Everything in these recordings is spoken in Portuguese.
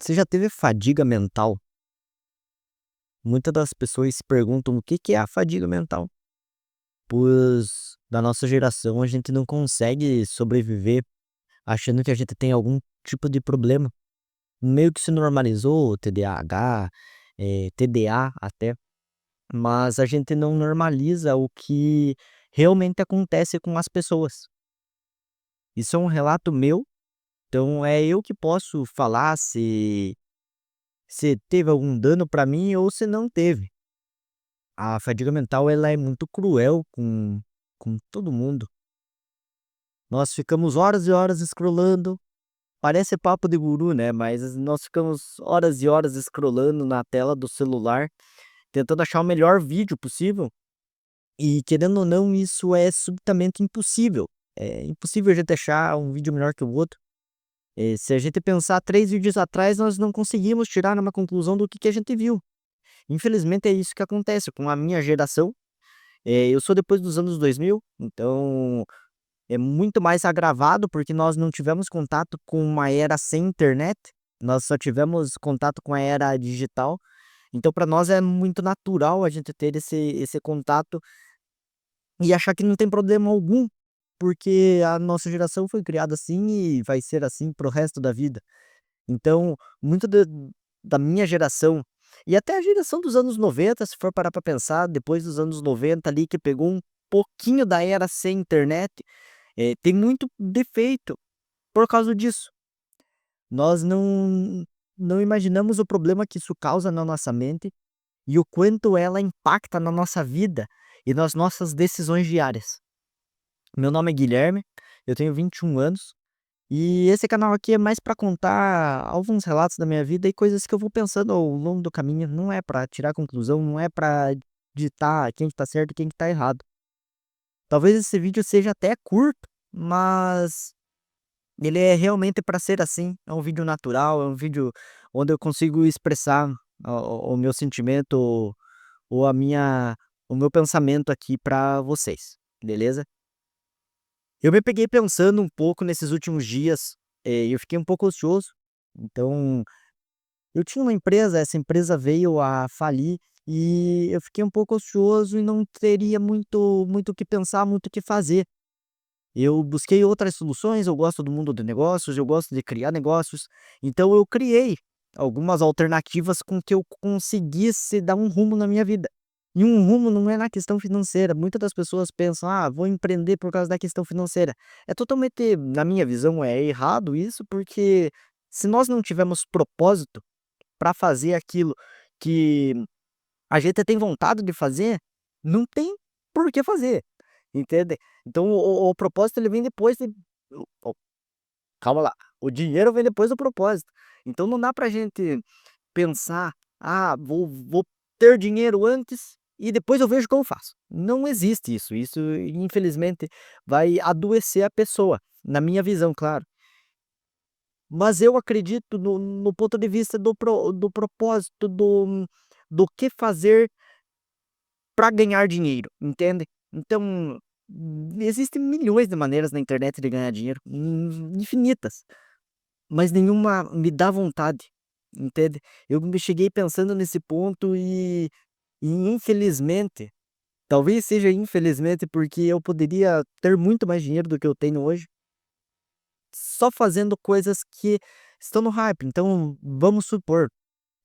Você já teve fadiga mental? Muitas das pessoas se perguntam o que que é a fadiga mental, pois da nossa geração a gente não consegue sobreviver achando que a gente tem algum tipo de problema. Meio que se normalizou o TDAH, TDA até, mas a gente não normaliza o que realmente acontece com as pessoas. Isso é um relato meu, então é eu que posso falar se teve algum dano para mim ou se não teve. A fadiga mental ela é muito cruel com todo mundo. Nós ficamos horas e horas scrollando, parece papo de guru, né, mas nós ficamos horas e horas scrollando na tela do celular, tentando achar o melhor vídeo possível, e querendo ou não isso é subitamente impossível. É impossível a gente achar um vídeo melhor que o outro. Se a gente pensar 3 vídeos atrás, nós não conseguimos tirar uma conclusão do que a gente viu. Infelizmente é isso que acontece com a minha geração. Eu sou depois dos anos 2000, então é muito mais agravado, porque nós não tivemos contato com uma era sem internet, nós só tivemos contato com a era digital, então para nós é muito natural a gente ter esse contato e achar que não tem problema algum, porque a nossa geração foi criada assim e vai ser assim para o resto da vida. Então, muito da minha geração, e até a geração dos anos 90, se for parar para pensar, depois dos anos 90 ali, que pegou um pouquinho da era sem internet, tem muito defeito por causa disso. Nós não imaginamos o problema que isso causa na nossa mente e o quanto ela impacta na nossa vida e nas nossas decisões diárias. Meu nome é Guilherme, eu tenho 21 anos e esse canal aqui é mais para contar alguns relatos da minha vida e coisas que eu vou pensando ao longo do caminho. Não é para tirar conclusão, não é para ditar quem que tá certo e quem que tá errado. Talvez esse vídeo seja até curto, mas ele é realmente para ser assim. É um vídeo natural, é um vídeo onde eu consigo expressar o meu sentimento ou a minha o meu pensamento aqui para vocês, beleza? Eu me peguei pensando um pouco nesses últimos dias, eu fiquei um pouco ocioso, então eu tinha uma empresa, essa empresa veio a falir e eu fiquei um pouco ocioso e não teria muito o que pensar, muito o que fazer. Eu busquei outras soluções, eu gosto do mundo de negócios, eu gosto de criar negócios, então eu criei algumas alternativas com que eu conseguisse dar um rumo na minha vida. E um rumo não é na questão financeira. Muitas das pessoas pensam: "Ah, vou empreender por causa da questão financeira". É totalmente, na minha visão, é errado isso, porque se nós não tivermos propósito para fazer aquilo que a gente tem vontade de fazer, não tem por que fazer, entende? Então o propósito ele vem depois de o calma lá, o dinheiro vem depois do propósito. Então não dá pra gente pensar: "Ah, vou ter dinheiro antes e depois eu vejo o que eu faço". Não existe isso, isso infelizmente vai adoecer a pessoa, na minha visão, claro. Mas eu acredito no ponto de vista do propósito, do que fazer para ganhar dinheiro, entende? Então, existem milhões de maneiras na internet de ganhar dinheiro, infinitas, mas nenhuma me dá vontade, entende? Eu me cheguei pensando nesse ponto e infelizmente, talvez seja infelizmente, porque eu poderia ter muito mais dinheiro do que eu tenho hoje, só fazendo coisas que estão no hype. Então, vamos supor,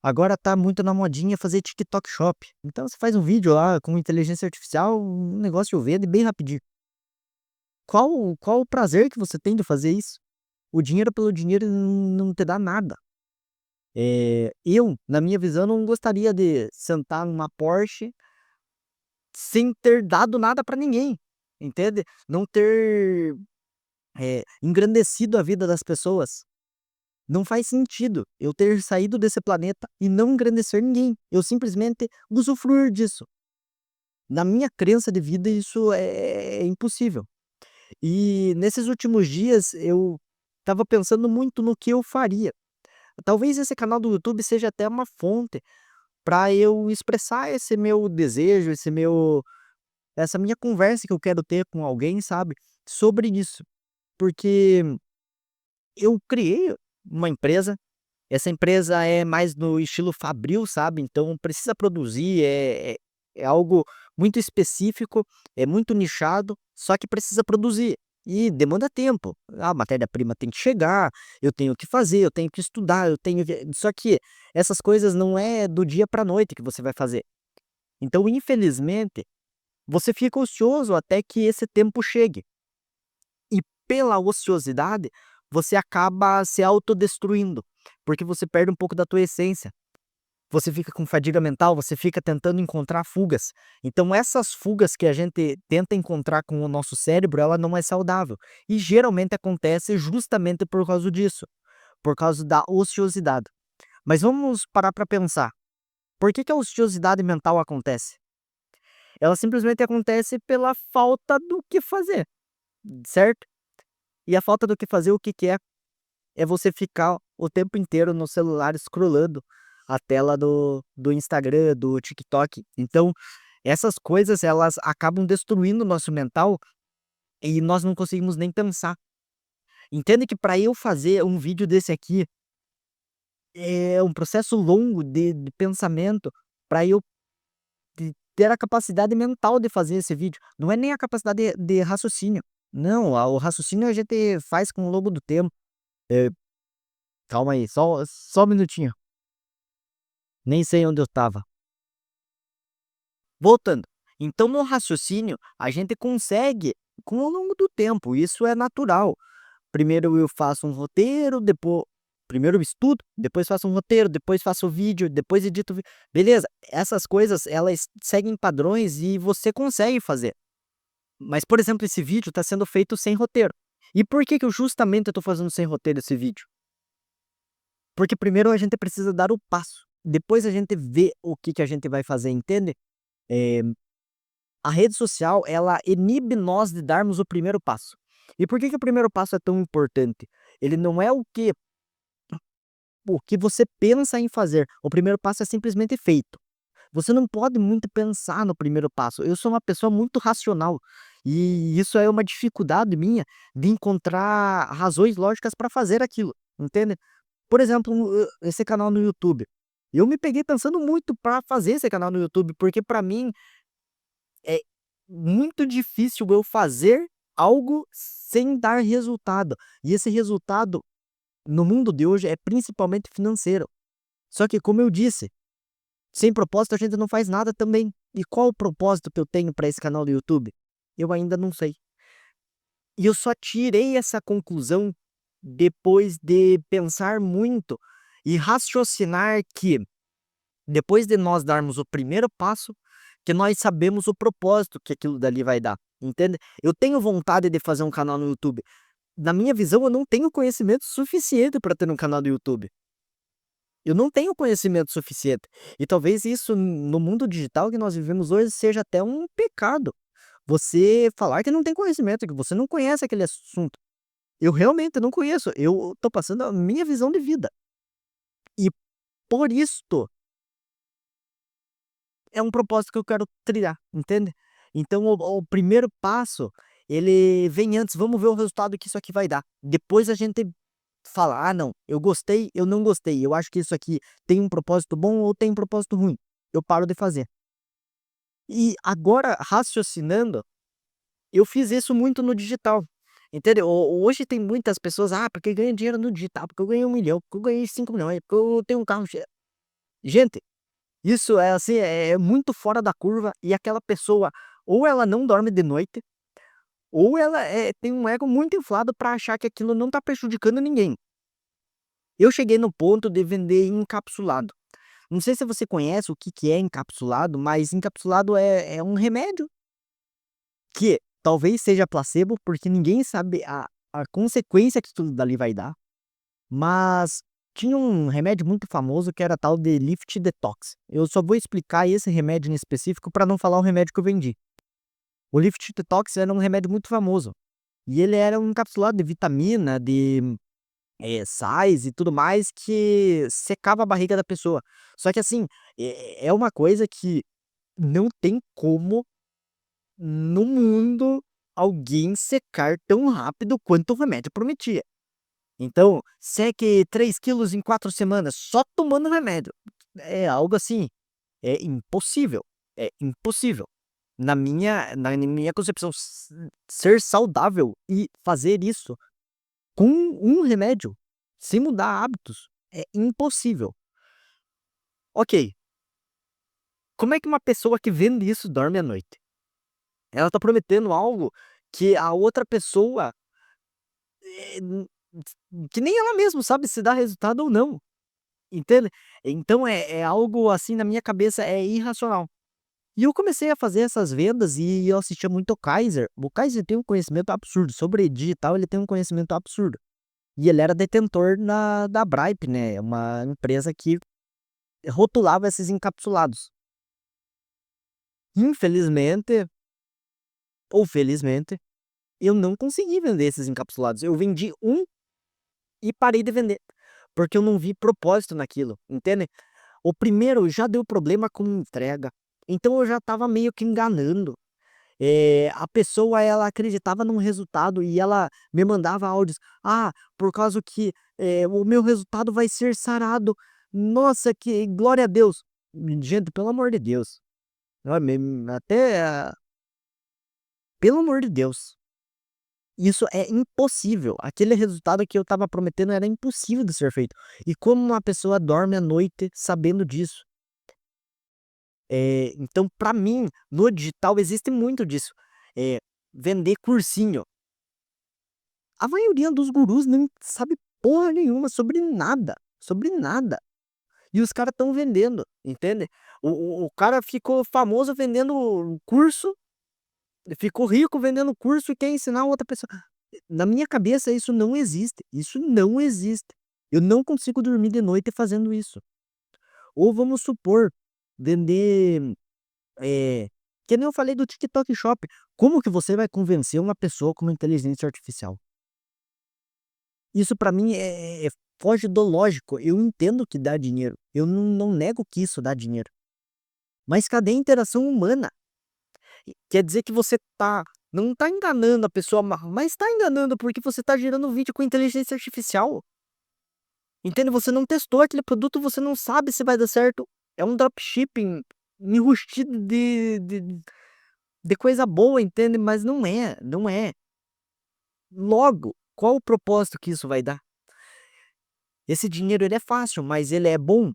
agora tá muito na modinha fazer TikTok Shop. Então você faz um vídeo lá com inteligência artificial, um negócio vende bem rapidinho. Qual o prazer que você tem de fazer isso? O dinheiro pelo dinheiro não te dá nada. Eu, na minha visão, não gostaria de sentar numa Porsche sem ter dado nada pra ninguém, entende? Não ter, engrandecido a vida das pessoas. Não faz sentido eu ter saído desse planeta e não engrandecer ninguém. Eu simplesmente usufruir disso. Na minha crença de vida, isso é impossível. E nesses últimos dias eu estava pensando muito no que eu faria. Talvez esse canal do YouTube seja até uma fonte para eu expressar esse meu desejo, essa minha conversa que eu quero ter com alguém, sabe, sobre isso. Porque eu criei uma empresa, Essa empresa é mais no estilo fabril, sabe, então precisa produzir, é algo muito específico, é muito nichado, só que precisa produzir e demanda tempo. A matéria-prima tem que chegar, eu tenho que fazer, eu tenho que estudar, eu tenho que só que essas coisas não é do dia para noite que você vai fazer. Então, infelizmente, você fica ocioso até que esse tempo chegue. E pela ociosidade, você acaba se autodestruindo, porque você perde um pouco da tua essência. Você fica com fadiga mental, você fica tentando encontrar fugas. Então essas fugas que a gente tenta encontrar com o nosso cérebro, ela não é saudável. E geralmente acontece justamente por causa disso, por causa da ociosidade. Mas vamos parar para pensar. Por que que a ociosidade mental acontece? Ela simplesmente acontece pela falta do que fazer, certo? E a falta do que fazer, o que que é? É você ficar o tempo inteiro no celular scrollando a tela do Instagram, do TikTok. Então, essas coisas elas acabam destruindo o nosso mental e nós não conseguimos nem pensar. Entende que para eu fazer um vídeo desse aqui, é um processo longo de pensamento para eu ter a capacidade mental de fazer esse vídeo. Não é nem a capacidade de raciocínio. Não, o raciocínio a gente faz com o longo do tempo. Eh, calma aí, só um minutinho. Nem sei onde eu estava. Voltando, então no raciocínio a gente consegue com o longo do tempo, isso é natural. Primeiro eu faço um roteiro, depois primeiro eu estudo, depois faço um roteiro, depois faço o vídeo, depois edito o beleza, essas coisas elas seguem padrões e você consegue fazer. Mas, por exemplo, esse vídeo está sendo feito sem roteiro. E por que que eu justamente estou fazendo sem roteiro esse vídeo? Porque primeiro a gente precisa dar o passo, depois a gente vê o que que a gente vai fazer, entende? Eh A rede social, ela inibe nós de darmos o primeiro passo. E por que que o primeiro passo é tão importante? Ele não é o que você pensa em fazer, o primeiro passo é simplesmente feito. Você não pode muito pensar no primeiro passo. Eu sou uma pessoa muito racional, e isso é uma dificuldade minha de encontrar razões lógicas para fazer aquilo, entende? Por exemplo, esse canal no YouTube. Eu me peguei pensando muito para fazer esse canal no YouTube, porque para mim é muito difícil eu fazer algo sem dar resultado. E esse resultado, no mundo de hoje, é principalmente financeiro. Só que, como eu disse, sem propósito a gente não faz nada também. E qual o propósito que eu tenho para esse canal do YouTube? Eu ainda não sei. E eu só tirei essa conclusão depois de pensar muito e raciocinar que depois de nós darmos o primeiro passo, que nós sabemos o propósito que aquilo dali vai dar, entende? Eu tenho vontade de fazer um canal no YouTube. Na minha visão, eu não tenho conhecimento suficiente para ter um canal do YouTube. Eu não tenho conhecimento suficiente. E talvez isso no mundo digital que nós vivemos hoje seja até um pecado. Você falar que não tem conhecimento, que você não conhece aquele assunto. Eu realmente não conheço. Eu tô passando a minha visão de vida. E por isto é um propósito que eu quero trilhar, entende? Então o primeiro passo, ele vem antes, vamos ver o resultado que isso aqui vai dar. Depois a gente fala: "Ah não, eu gostei, eu não gostei, eu acho que isso aqui tem um propósito bom ou tem um propósito ruim". Eu paro de fazer. E agora raciocinando, eu fiz isso muito no digital, entendeu? Hoje tem muitas pessoas: "Ah, porque ganha dinheiro no digital, porque eu ganhei 1 milhão, porque eu ganhei 5 milhões, porque eu tenho um carro che". Gente, isso é assim, é muito fora da curva e aquela pessoa ou ela não dorme de noite, ou ela, tem um ego muito inflado para achar que aquilo não tá prejudicando ninguém. Eu cheguei no ponto de vender encapsulado. Não sei se você conhece o que que é encapsulado, mas encapsulado é um remédio que talvez seja placebo, porque ninguém sabe a consequência que aquilo dali vai dar, mas tinha um remédio muito famoso que era tal de Lift Detox. Eu só vou explicar esse remédio em específico para não falar o remédio que eu vendi. O Lift Detox era um remédio muito famoso, e ele era um encapsulado de vitamina, de, sais e tudo mais que secava a barriga da pessoa. Só que assim, é uma coisa que não tem como no mundo alguém secar tão rápido quanto o remédio prometia. Então, seque 3 quilos em 4 semanas só tomando remédio. É algo assim, é impossível, é impossível. Na minha concepção, ser saudável e fazer isso com um remédio, sem mudar hábitos, é impossível. Ok, como é que uma pessoa que vende isso dorme à noite? Ela tá prometendo algo que a outra pessoa, n que nem ela mesma sabe se dá resultado ou não, entende? Então é algo, assim, na minha cabeça é irracional. E eu comecei a fazer essas vendas e eu assistia muito o Kaiser tem um conhecimento absurdo, sobre digital ele tem um conhecimento absurdo. E ele era detentor da Braipe, né, uma empresa que rotulava esses encapsulados. Infelizmente, ou felizmente, eu não consegui vender esses encapsulados. Eu vendi um e parei de vender, porque eu não vi propósito naquilo, entende? O primeiro já deu problema com entrega, então eu já estava meio que enganando. A pessoa ela acreditava num resultado e ela me mandava áudios: "Ah, por causa que, o meu resultado vai ser sarado. Nossa, que glória a Deus". Gente, pelo amor de Deus, ó, até pelo amor de Deus, isso é impossível. Aquele resultado que eu estava prometendo era impossível de ser feito. E como uma pessoa dorme à noite sabendo disso? Então para mim, no digital existe muito disso. Vender cursinho. A maioria dos gurus não sabe porra nenhuma sobre nada, sobre nada. E os caras estão vendendo, entende? O cara ficou famoso vendendo curso, ficou rico vendendo curso e quer ensinar outra pessoa. Na minha cabeça isso não existe, isso não existe. Eu não consigo dormir de noite fazendo isso. Ou vamos supor, vender, eh, que nem eu falei do TikTok Shop, como que você vai convencer uma pessoa com uma inteligência artificial? Isso pra mim foge do lógico. Eu entendo que dá dinheiro, eu não nego que isso dá dinheiro, mas cadê a interação humana? Quer dizer que você não tá enganando a pessoa, mas tá enganando, porque você tá gerando um vídeo com inteligência artificial, entende? Você não testou aquele produto, você não sabe se vai dar certo. É um dropshipping enrustido de coisa boa, entende? Mas não é, não é. Logo, qual o propósito que isso vai dar? Esse dinheiro ele é fácil, mas ele é bom?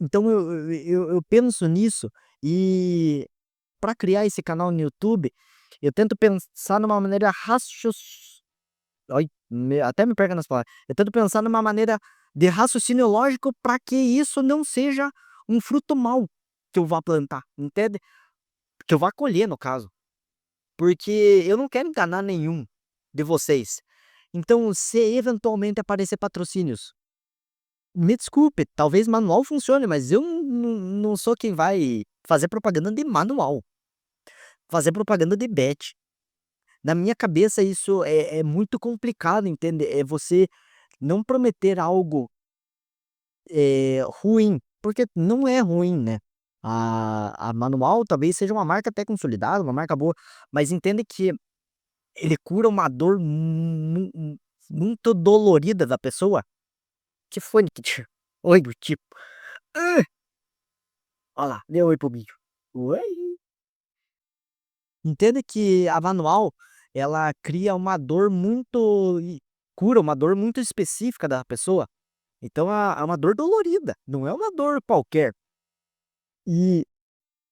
Então eu penso nisso, e para criar esse canal no YouTube, eu tento pensar numa maneira ai, até me perco nas palavras. Eu tento pensar numa maneira de raciocínio lógico para que isso não seja um fruto mau que eu vá plantar, entende? Que eu vá colher, no caso. Porque eu não quero enganar nenhum de vocês. Então, se eventualmente aparecer patrocínios, me desculpe, talvez manual funcione, mas eu não sou quem vai fazer propaganda de manual, fazer propaganda de bet. Na minha cabeça isso é muito complicado, entende? É você não prometer algo, ruim, porque não é ruim, né. A Manual talvez seja uma marca até consolidada, uma marca boa, mas entende que ele cura uma dor muito dolorida da pessoa. Que foi, Nikit? Oi, do tipo. "Hã!" Ó lá, deu oi pro bicho. "Oi". Entenda que a manual, ela cria uma dor muito cura uma dor muito específica da pessoa. Então é uma dor dolorida, não é uma dor qualquer. E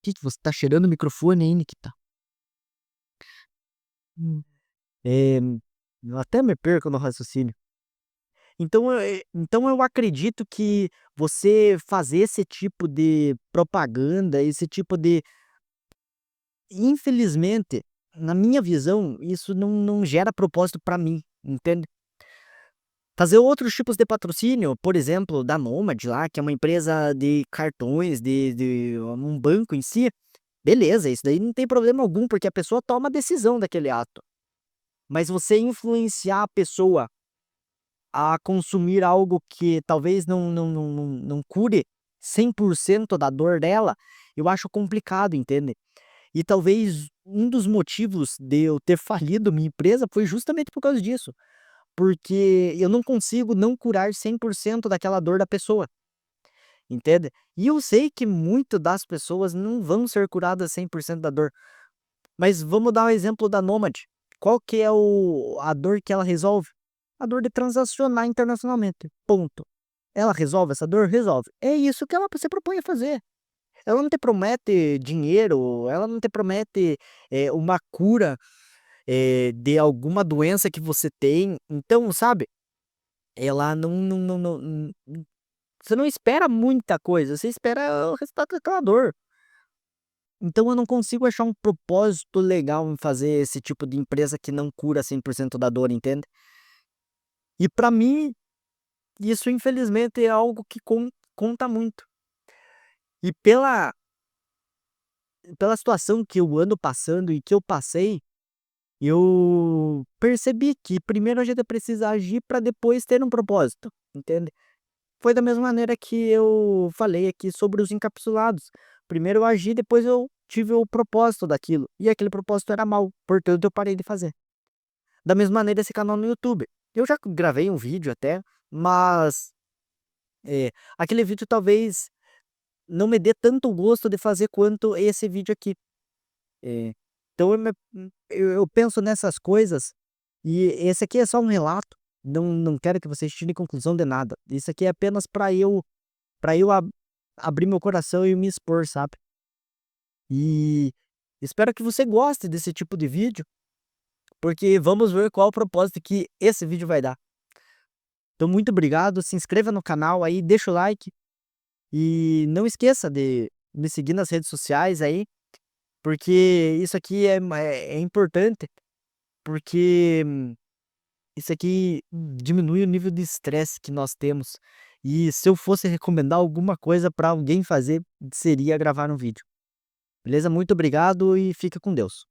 que você tá cheirando o microfone aí, Nikita? Hum. Eh, eu até me perco no raciocínio. Então eu acredito que você fazer esse tipo de propaganda, esse tipo de infelizmente, na minha visão, isso não gera propósito pra mim, entende? Fazer outros tipos de patrocínio, por exemplo, da Nomad lá, que é uma empresa de cartões, de um banco em si, beleza, isso daí não tem problema algum, porque a pessoa toma a decisão daquele ato. Mas você influenciar a pessoa a consumir algo que talvez não cure 100% da dor dela, eu acho complicado, entende? E talvez um dos motivos de eu ter falido minha empresa foi justamente por causa disso. porque eu não consigo não curar 100% daquela dor da pessoa, entende? E eu sei que muito das pessoas não vão ser curadas 100% da dor, mas vamos dar o exemplo da Nômade. Qual que é a dor que ela resolve? A dor de transacionar internacionalmente, ponto. Ela resolve essa dor? Resolve. É isso que ela se propõe a fazer. Ela não te promete dinheiro, ela não te promete, uma cura, de alguma doença que você tem. Então, sabe, ela você não espera muita coisa, você espera o resultado daquela dor. Então eu não consigo achar um propósito legal em fazer esse tipo de empresa que não cura 100% da dor, entende? E pra mim, isso infelizmente é algo que conta muito. E pela situação que eu ando passando e que eu passei, eu percebi que primeiro a gente precisa agir para depois ter um propósito, entende? Foi da mesma maneira que eu falei aqui sobre os encapsulados. Primeiro eu agi, depois eu tive o propósito daquilo, e aquele propósito era mau, portanto eu parei de fazer. Da mesma maneira esse canal no YouTube. Eu já gravei um vídeo até, mas, aquele vídeo talvez não me dê tanto gosto de fazer quanto esse vídeo aqui. Eh, então eu penso nessas coisas, e esse aqui é só um relato, não quero que vocês tirem conclusão de nada. Isso aqui é apenas para eu abrir meu coração e me expor, sabe. E espero que você goste desse tipo de vídeo, porque vamos ver qual o propósito que esse vídeo vai dar. Então muito obrigado, se inscreva no canal aí, deixa o like, e não esqueça de me seguir nas redes sociais aí, porque isso aqui é importante, porque isso aqui diminui o nível de estresse que nós temos. E se eu fosse recomendar alguma coisa para alguém fazer, seria gravar um vídeo. Beleza? Muito obrigado e fica com Deus.